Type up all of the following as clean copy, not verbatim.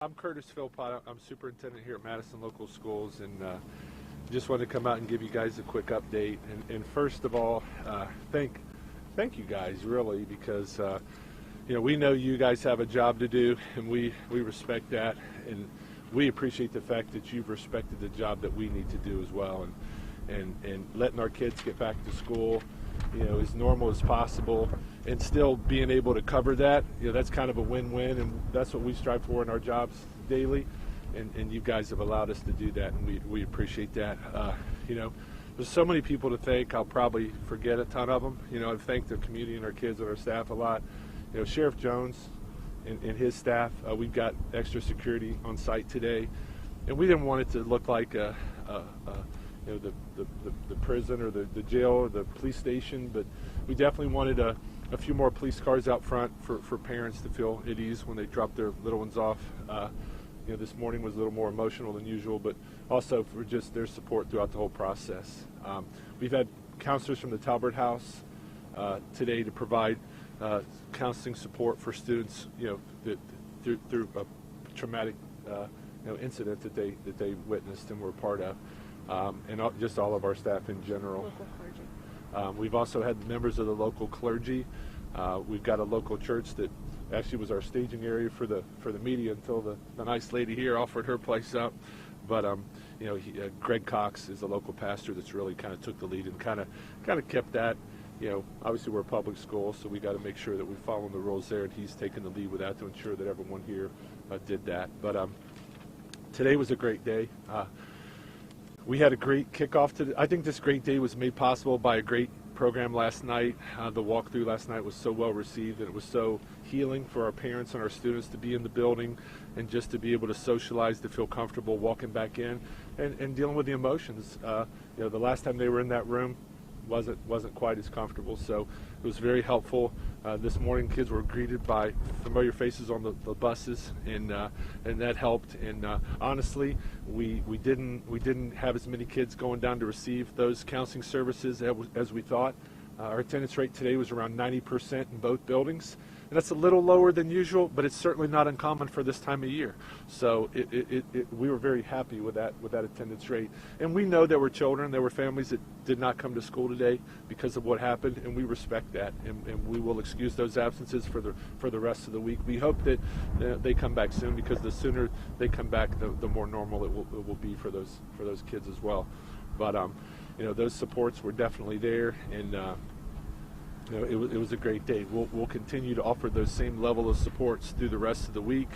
I'm Curtis Philpot. I'm superintendent here at Madison Local Schools, and just wanted to come out and give you guys a quick update. And first of all, thank you guys really, because we know you guys have a job to do, and we respect that, and we appreciate the fact that you've respected the job that we need to do as well, and letting our kids get back to school, as normal as possible, and still being able to cover that. That's kind of a win-win, and that's what we strive for in our jobs daily, and you guys have allowed us to do that, and we appreciate that. There's so many people to thank. I'll probably forget a ton of them. I've thanked the community and our kids and our staff a lot. Sheriff Jones and his staff, we've got extra security on site today, and we didn't want it to look like the prison or the jail or the police station, but we definitely wanted a few more police cars out front for parents to feel at ease when they drop their little ones off. This morning was a little more emotional than usual, but also for just their support throughout the whole process. We've had counselors from the Talbert House today to provide counseling support for students, through a traumatic incident that they witnessed and were part of. And just all of our staff in general. Local clergy. We've also had members of the local clergy. We've got a local church that actually was our staging area for the media until the nice lady here offered her place up. But Greg Cox is a local pastor that's really kind of took the lead and kind of kept that. Obviously we're a public school, so we got to make sure that we follow the rules there, and he's taken the lead with that to ensure that everyone here did that. But today was a great day. We had a great kickoff to I think this great day was made possible by a great program last night. The walkthrough last night was so well received, and it was so healing for our parents and our students to be in the building and just to be able to socialize, to feel comfortable walking back in and dealing with the emotions. The last time they were in that room wasn't quite as comfortable, so it was very helpful. This morning kids were greeted by familiar faces on the buses, and that helped. And honestly, we didn't have as many kids going down to receive those counseling services as we thought. Our attendance rate today was around 90% in both buildings, and that's a little lower than usual, but it's certainly not uncommon for this time of year. So we were very happy with that attendance rate. And we know there were children, there were families that did not come to school today because of what happened, and we respect that, and we will excuse those absences for the rest of the week. We hope that they come back soon, because the sooner they come back, the more normal it will be for those kids as well. But those supports were definitely there, and it was a great day. We'll continue to offer those same level of supports through the rest of the week,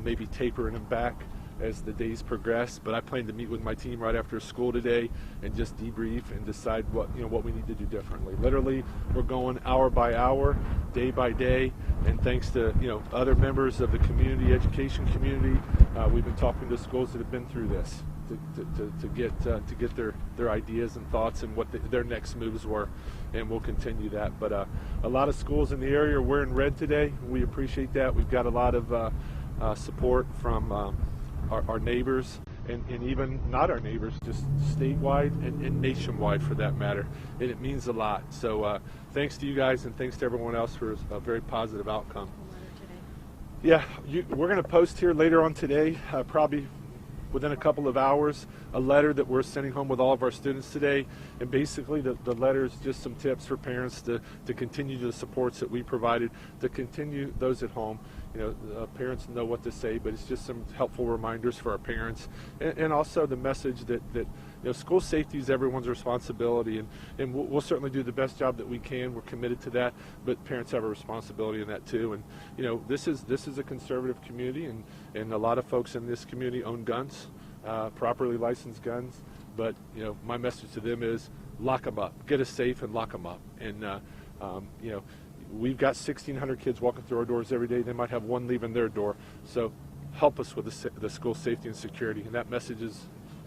maybe tapering them back as the days progress. But I plan to meet with my team right after school today and just debrief and decide what we need to do differently. Literally, we're going hour by hour, day by day, and thanks to other members of the community education community, we've been talking to schools that have been through this to get their ideas and thoughts and what their next moves were, and we'll continue that. But a lot of schools in the area are wearing red today. We appreciate that. We've got a lot of support from our neighbors, and even not our neighbors, just statewide and nationwide for that matter, and it means a lot. So thanks to you guys, and thanks to everyone else for a very positive outcome. Yeah, we're going to post here later on today, probably within a couple of hours, a letter that we're sending home with all of our students today. And basically the letter is just some tips for parents to continue the supports that we provided, to continue those at home. Parents know what to say, but it's just some helpful reminders for our parents, and also the message that school safety is everyone's responsibility, and we'll certainly do the best job that we can. We're committed to that, but parents have a responsibility in that too. And this is a conservative community, and a lot of folks in this community own guns, properly licensed guns. But my message to them is lock them up, get us safe, and lock them up. And we've got 1,600 kids walking through our doors every day. They might have one leaving their door. So help us with the school safety and security. And that message is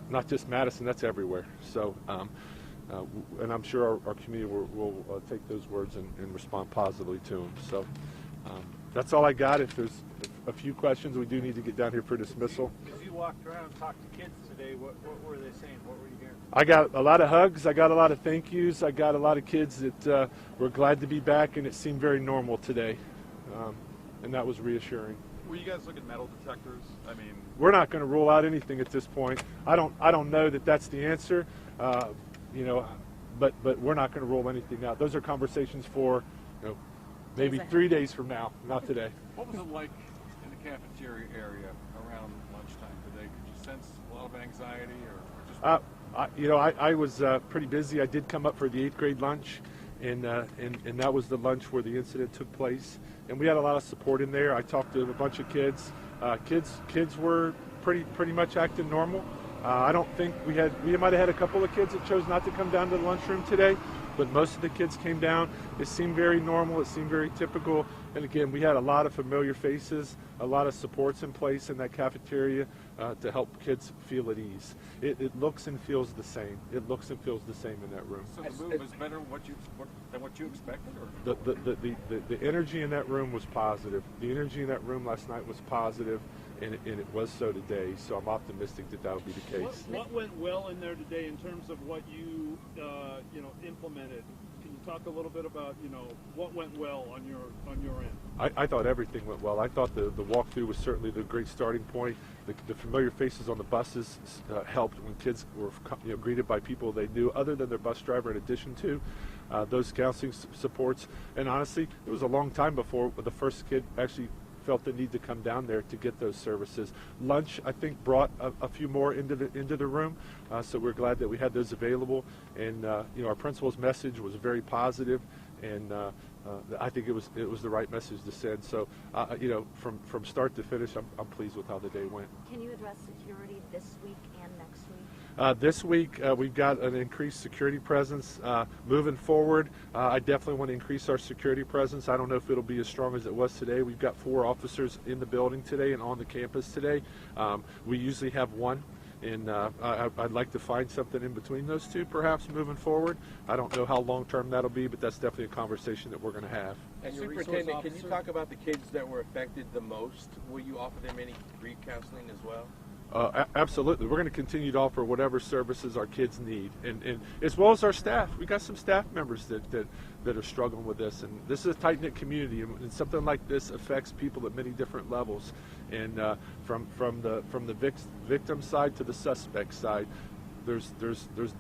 not just Madison, that's everywhere. So, and I'm sure our community will take those words and respond positively to them. So that's all I got. If there's a few questions, we do need to get down here for dismissal. As you walked around and talked to kids today, what were they saying? What were you hearing? I got a lot of hugs. I got a lot of thank yous. I got a lot of kids that were glad to be back, and it seemed very normal today. And that was reassuring. Will you guys look at metal detectors? I mean, we're not going to rule out anything at this point. I don't know that that's the answer, you know, but we're not going to rule anything out. Those are conversations for, you know, maybe 3 days from now, not today. what was it like in the cafeteria area around lunchtime today? Could you sense a lot of anxiety or just? You know, I was pretty busy. I did come up for the 8th grade lunch, and that was the lunch where the incident took place. And we had a lot of support in there. I talked to a bunch of kids. Kids were pretty much acting normal. I don't think we might have had a couple of kids that chose not to come down to the lunchroom today, but most of the kids came down. It seemed very normal. It seemed very typical. And again, we had a lot of familiar faces, a lot of supports in place in that cafeteria to help kids feel at ease. It looks and feels the same. It looks and feels the same in that room. So the move was better than what you expected? Or? The energy in that room was positive. The energy in that room last night was positive, and it was so today. So I'm optimistic that that'll be the case. What went well in there today in terms of what you implemented? Can you talk a little bit about what went well on your end? I thought everything went well. I thought the walkthrough was certainly the great starting point. The familiar faces on the buses helped when kids were greeted by people they knew other than their bus driver, in addition to those counseling supports. And honestly, it was a long time before the first kid actually felt the need to come down there to get those services. Lunch, I think, brought a few more into the room, so we're glad that we had those available. And our principal's message was very positive, and I think it was the right message to send. So from start to finish, I'm pleased with how the day went. Can you address security this week and next week? This week, we've got an increased security presence. Moving forward, I definitely want to increase our security presence. I don't know if it'll be as strong as it was today. We've got 4 officers in the building today and on the campus today. We usually have 1. And I'd like to find something in between those 2, perhaps, moving forward. I don't know how long-term that'll be, but that's definitely a conversation that we're going to have. And Superintendent, can you talk about the kids that were affected the most? Will you offer them any grief counseling as well? Absolutely. We're going to continue to offer whatever services our kids need, and as well as our staff. We got some staff members that are struggling with this, and this is a tight-knit community, and something like this affects people at many different levels, and from the victim side to the suspect side, there's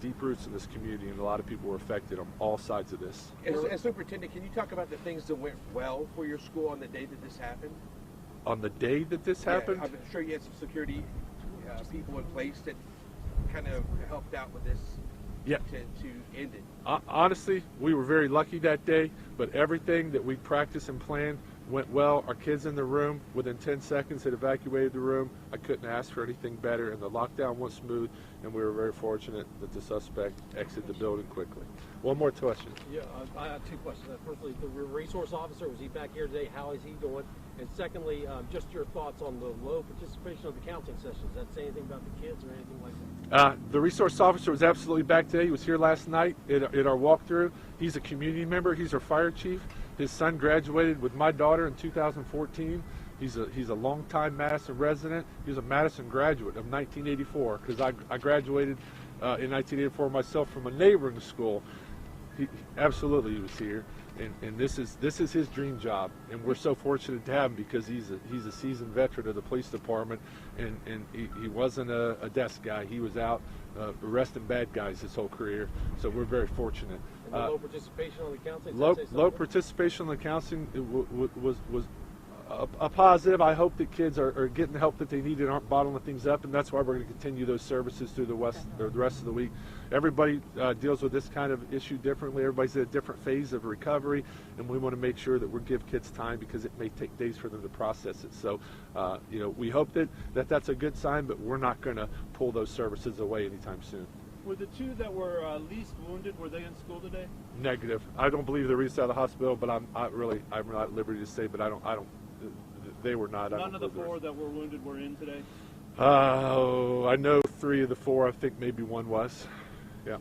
deep roots in this community, and a lot of people were affected on all sides of this. And Superintendent, can you talk about the things that went well for your school on the day that this happened? On the day that this happened? I'm sure you had some security people in place that kind of helped out with this to end it. Honestly, we were very lucky that day, but everything that we practiced and planned went well. Our kids in the room, within 10 seconds, had evacuated the room. I couldn't ask for anything better, and the lockdown went smooth, and we were very fortunate that the suspect exited the building quickly. One more question. Yeah, I have 2 questions. Firstly, the resource officer, was he back here today? How is he doing? And secondly, just your thoughts on the low participation of the counseling sessions. Does that say anything about the kids or anything like that? The resource officer was absolutely back today. He was here last night at our walkthrough. He's a community member. He's our fire chief. His son graduated with my daughter in 2014. He's a longtime Madison resident. He was a Madison graduate of 1984 because I graduated in 1984 myself from a neighboring school. He was here, and this is his dream job, and we're so fortunate to have him because he's a seasoned veteran of the police department, and he wasn't a desk guy. He was out arresting bad guys his whole career, so we're very fortunate. And the low participation on the counseling? Low participation on the counseling was a positive. I hope that kids are getting the help that they need and aren't bottling things up, and that's why we're going to continue those services through the rest of the week. Everybody deals with this kind of issue differently. Everybody's at a different phase of recovery, and we want to make sure that we give kids time because it may take days for them to process it. So, we hope that's a good sign, but we're not going to pull those services away anytime soon. Were the 2 that were least wounded, were they in school today? Negative. I don't believe they're released out of the hospital, but I'm not at liberty to say, but I don't. They were not. None of the 4 that were wounded were in today? I know 3 of the 4. I think maybe 1 was. Yeah.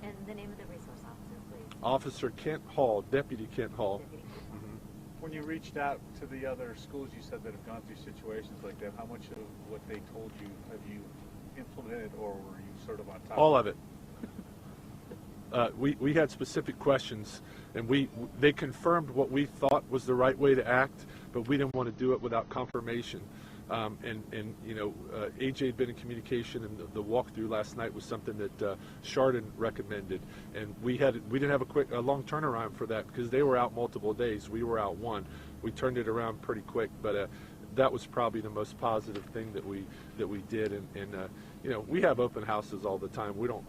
And the name of the resource officer, please. Officer Kent Hall, Deputy Kent Hall. When you reached out to the other schools you said that have gone through situations like that, how much of what they told you have you implemented, or were you sort of on top All of it. We had specific questions, and they confirmed what we thought was the right way to act, but we didn't want to do it without confirmation. And you know, AJ had been in communication, and the walkthrough last night was something that Chardon recommended, and we didn't have a long turnaround for that because they were out multiple days. We were out one. We turned it around pretty quick, but that was probably the most positive thing that we did. And you know, we have open houses all the time. We don't.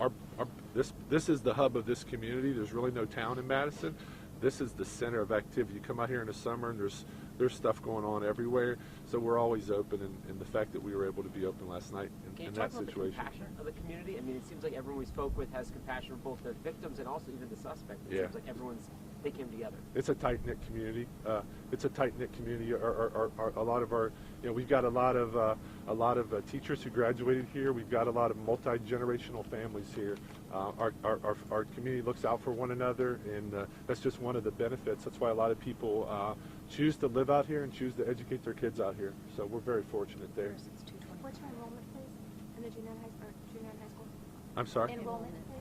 This is the hub of this community. There's really no town in Madison. This is the center of activity. You come out here in the summer, and there's stuff going on everywhere. So we're always open, and the fact that we were able to be open last night in that situation. Can you talk about the compassion of the community? I mean, it seems like everyone we spoke with has compassion for both the victims and also even the suspect. It seems like they came together. It's a tight-knit community. It's a tight-knit community. A lot of our, you know, we've got a lot of teachers who graduated here. We've got a lot of multi-generational families here. Our community looks out for one another, and that's just one of the benefits. That's why a lot of people choose to live out here and choose to educate their kids out here. So we're very fortunate there. What's your enrollment, please, in the junior and high school? I'm sorry? Enrollment, please.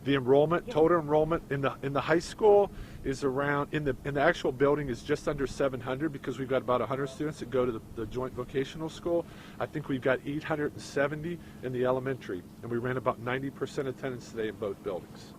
The enrollment, total enrollment in the high school is around, in the actual building is just under 700 because we've got about 100 students that go to the joint vocational school. I think we've got 870 in the elementary, and we ran about 90% attendance today in both buildings.